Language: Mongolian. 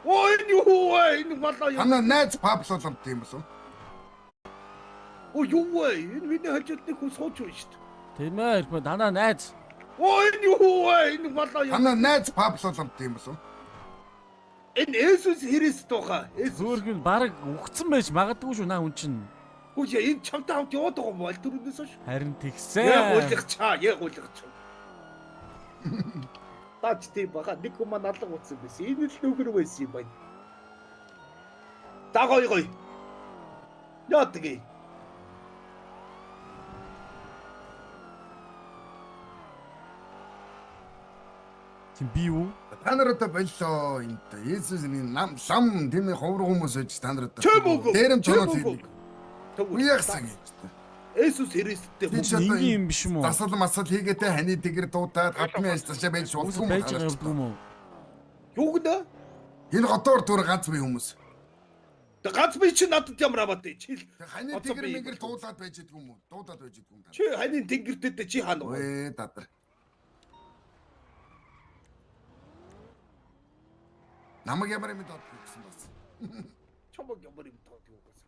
Ой энэ юу вэ? Энэ болоо юу? Танаа найз Пабло юм болов? Ой юу вэ? Энэ миний хажуудны хүн сууж байна шүү дээ. Тийм ээ, хэрэг танаа найз. Ой энэ юу вэ? Энэ болоо юу? Танаа найз Пабло юм болов? Энэ Есүс Христ тухай. Хөөргөн баг үхсэн байж магадгүй шүү наа хүн чинь. Хөөе энэ чамтай хамт яваад байгаа юм бол түрүүнээс хойш. Харин Яг тэгсэн. уулгачаа, яг уулгачаа. Таач тийм бага нэг хүн маань алга утсан байсан. Энэ л нөхөр байсан юм байна. За гоё. Яа тэгээ. Тийм би юу? Та нар одоо боллоо энэ. Есүс энэ нам лам тийм ховор хүмүүс байж та нар одоо. Чөм өгөө. Дээрм чоноо тийм. Тэгвэл Уяасан гэж. Есүс Христтэй Би хүн. ч одоо Ингийн юм биш юм уу? засал масал хийгээдээ ханы тэгэр дуудаад хатмын ажиллашаа байж Хүмүүс болгүй байж байгаа юм уу? Юу гэнэ? Энэ хотоор түр ганц бий хүмүүс. Тэг ганц би чи надад ямар аваатай чи. Ханы тэгэр мингэр дуудаад байж идэх юм уу? Дуудаад байж идэх юм даа. Чи ханийн тэнгэртэй чи хаана вэ? Ой дадар. Намаг ямар юм доод гэсэн бас. Чамаг ямар юм таад юу гэсэн.